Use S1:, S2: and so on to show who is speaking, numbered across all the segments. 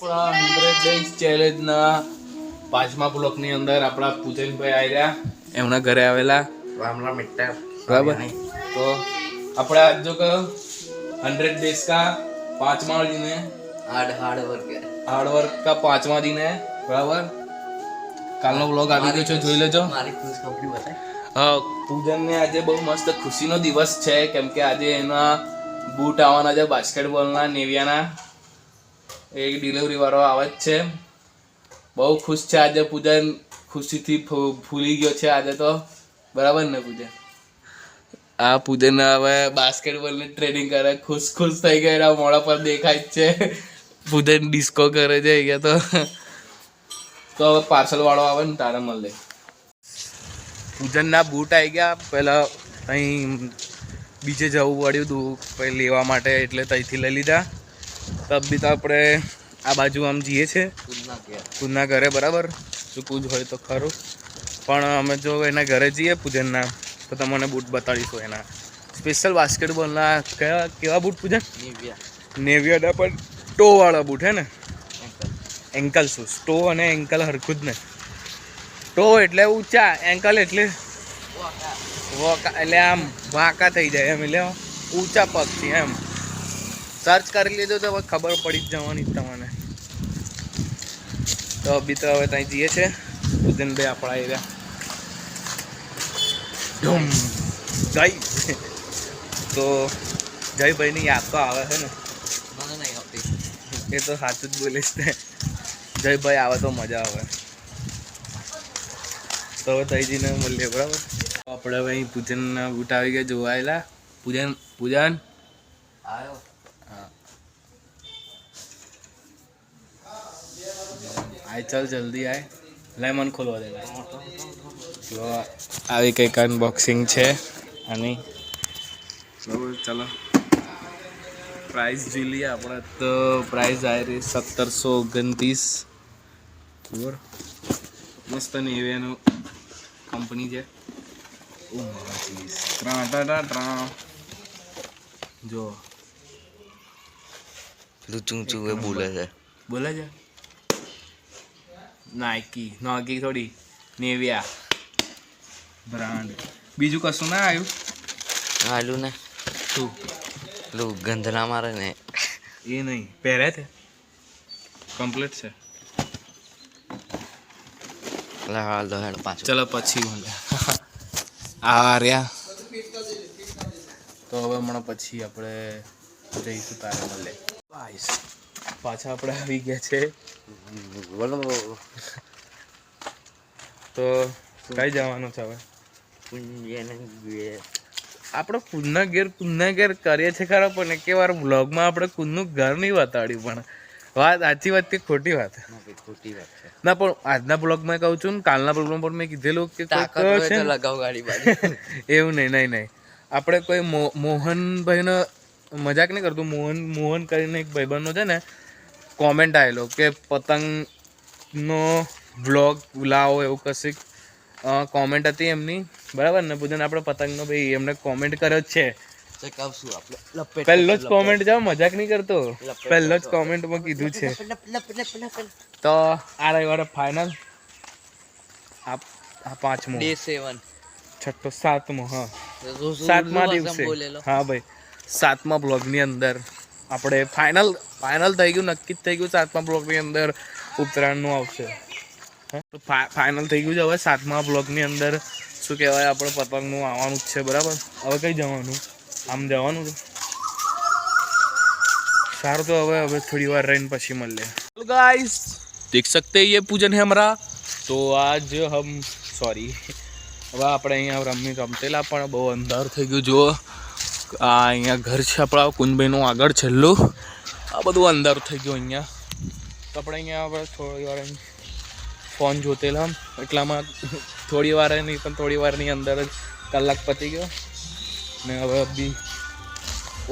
S1: આપણા 100 ડેઝ ચેલેન્જના 5મા બ્લોકની અંદર આપણા પૂજનભાઈ આવ્યા, એમના ઘરે આવેલા
S2: रामला मिट्टा
S1: बराबर। तो अपना आज जो का 100 डेज का 5वां दिन है,
S2: हार्ड
S1: वर्क का 5वां दिन है बराबर। કાલનો વ્લોગ આવી ગયો છે, જોઈ લેજો।
S2: મારી ખુશખબરી બતાય।
S1: હા, પૂજનને આજે બહુ મસ્ત ખુશીનો દિવસ છે, કેમ કે આજે એના બૂટ આવવાના છે બાસ્કેટબોલના નેવિયાના, એક ડિલિવરી વાળો આવે જ છે। બહુ ખુશ છે આજે પૂજન, ખુશીથી ફૂલી ગયો છે આજે તો, બરાબર ને પૂજન? આ પૂજન હવે બાસ્કેટબોલની ટ્રેનિંગ કરે, ખુશ થઈ ગયા, એના મોઢા પર દેખાય જ છે। પૂજન ડિસ્કો કરે છે અહીંયા તો હવે પાર્સલ વાળો આવે ને તારે મળે। પૂજનના બૂટ આવી ગયા, પહેલાં અહીં બીજે જવું પડ્યું હતું પછી લેવા માટે, એટલે ત્યાંથી લઈ લીધા। તબ બી તો આપણે આ બાજુ આમ જઈએ છીએ પૂજનના ઘરે, બરાબર? ચૂકવું જ હોય તો ખરું, પણ અમે જો એના ઘરે જઈએ પૂજનના તો તમને બૂટ બતાડીશું એના સ્પેશિયલ બાસ્કેટબોલના। કેવા બૂટ પૂજન? નેવિયાના પણ ટોવાળા બૂટ હે ને, એન્કલ શૂઝ। ટો અને એન્કલ હરખું જ ને, ટો એટલે ઊંચા, એન્કલ એટલે એટલે આમ વાંકા થઈ જાય એમ, એટલે ઊંચા પગથી એમ। સર્ચ કરી લીધો તો હવે ખબર પડી જ જવાની તમને। તો બી તો હવે ત્યાં જઈએ છે પૂજનભાઈ આપણા એરિયા ધૂમ જય। તો જયભાઈની યાદ તો આવે છે ને?
S2: મને નહીં આવતી,
S1: એ તો સાચું જ બોલીશ ને, જયભાઈ આવે તો મજા આવે। તો હવે તઈ જઈને મળીએ, બરાબર? આપણે હવે અહીં પૂજનના બૂટ આવી ગયા, જોવાયેલા। પૂજન
S2: આવ્યો
S1: હા, આય ચાલ જલ્દી આય, લેમન ખોલવા દે। તો આવી કંઈક અનબોક્સિંગ છે આની, બરાબર? ચાલો પ્રાઇસ જોઈ લઈએ આપણે। તો પ્રાઇસ આવી રહી 1729 બરાબર। મસ્ત નેવિયાનું કંપની છે। જો
S2: ચૂં એ બોલે છે,
S1: બોલે છે નાઇકી થોડી, નેવિયા બ્રાન્ડ, બીજું કશું ના આવ્યું?
S2: આલું ને
S1: શું
S2: પેલું ગંધ ના મારે ને,
S1: એ નહીં પહેરે છે, કમ્પ્લીટ છે।
S2: હાલ દો હેડ પાછું,
S1: ચલો પછી મળે। આ રહ્યા તો હવે હમણાં પછી આપણે જઈશું, તારે મળે। પાછા આપણે આવી ગયા છે,
S2: બોલો
S1: તો કઈ જવાનું છે હવે? આપણે કુંદના ઘેર કરીએ છીએ ખરા, પણ એક વાર બ્લોગમાં આપણે કુંદનું ઘર નહીં બતાડ્યું, પણ વાત સાચી વાત કે ખોટી વાત?
S2: ખોટી વાત છે
S1: ના, પણ આજના બ્લોગમાં કહું છું ને, કાલના બ્લોગમાં પણ મેં કીધેલું કે
S2: લગાવ ગાડી બાડી
S1: એવું નહીં, આપણે કોઈ મોહનભાઈનો મજાક નહીં કરતું, મોહન કરીને એક ભાઈબંધનો છે ને, કોમેન્ટ આવેલો કે પતંગનો બ્લોગ લાવો, એવું કશીક કોમેન્ટ હતી એમની, બરાબર ને પૂજન? આપણે પતંગનો ભાઈ એમને કોમેન્ટ કર્યો જ છે, પહેલો જ કોમેન્ટ જાઓ, મજાક નહીં કરતો, પહેલો જ કોમેન્ટમાં કીધું છે। તો આ રવિવારે ફાઇનલ, આ 5મો
S2: ડે 7
S1: છઠ્ઠો 7મો, હા 7મા દિવસે, હા ભાઈ 7મા બ્લોગની અંદર આપણે ફાઇનલ થઈ ગયું, નક્કી જ થઈ ગયું। 7મા બ્લોગની અંદર ઉત્તરાયણનું આવશે, ફાઇનલ થઈ ગયું છે। હવે 7મા બ્લોગની અંદર શું કહેવાય, આપણે પતંગનું આવવાનું જ છે, બરાબર? હવે કઈ જવાનું? આમ જવાનું છે, સારું। તો હવે થોડી વાર રહીને પછી મળીએ। गाइस देख सकते हैं ये पूजन है हमारा। तो आज हम सॉरी, હવે આપણે અહીંયા રમતેલા, પણ બહુ અંધાર થઈ ગયું। જો આ અહીંયા ઘર છે આપણા કુંજભાઈનું આગળ છેલ્લું, આ બધું અંધારું થઈ ગયું અહીંયા। તો આપણે અહીંયા હવે થોડી વાર ફોન જોતેલા, એટલામાં થોડી વાર નહીં પણ થોડી વારની અંદર જ કલાક પતી ગયો ને। હવે બી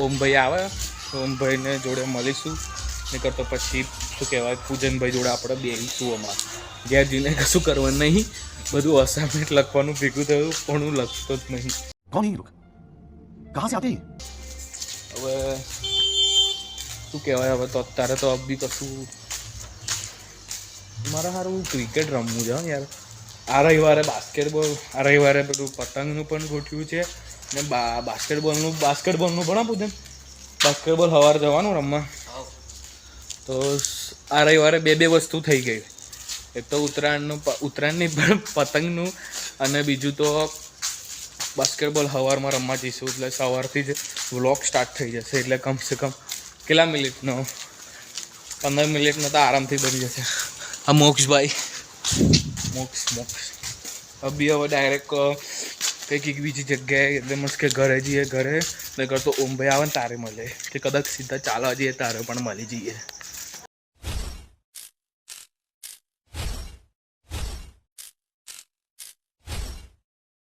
S1: ઓમભાઈ આવે, ઓમભાઈને જોડે મળીશું, નહીં તો પછી શું કહેવાય પૂજનભાઈ જોડે આપણે બેસીશું। હમણાં ઘેર જઈને કશું કરવાનું નહીં, બધું અસાઇનમેન્ટ લખવાનું ભેગું થયું, પણ હું લખતો જ નહીં। હવે શું કહેવાય, હવે તો અત્યારે તો બી કશું મારે સારું ક્રિકેટ રમવું છે હો યાર. આ રવિવારે બાસ્કેટબોલ, આ રવિવારે બધું પતંગનું પણ ગોઠવ્યું છે ને બાસ્કેટબોલનું પણ આ પૂછે બાસ્કેટબોલ સવારે જવાનું રમવા. તો આ રવિવારે બે વસ્તુ થઈ ગઈ. એક તો ઉત્તરાયણની પણ પતંગનું, અને બીજું તો બાસ્કેટબોલ સવારમાં રમવા જઈશું. એટલે સવારથી જ વ્લોગ સ્ટાર્ટ થઈ જશે. એટલે કમસે કમ કેટલા મિનિટનો, 15 મિનિટનો તો આરામથી બની જશે. આ મોક્ષભાઈ મોક્ષ અભી હવે ડાયરેક્ટ કંઈક બીજી જગ્યાએ, એટલે મસ્ત કે ઘરે જઈએ. ઘરે નકર તો ઓમભાઈ આવે ને તારે મળે, કે કદાચ સીધા ચાલવા જઈએ તારે પણ મળી જઈએ.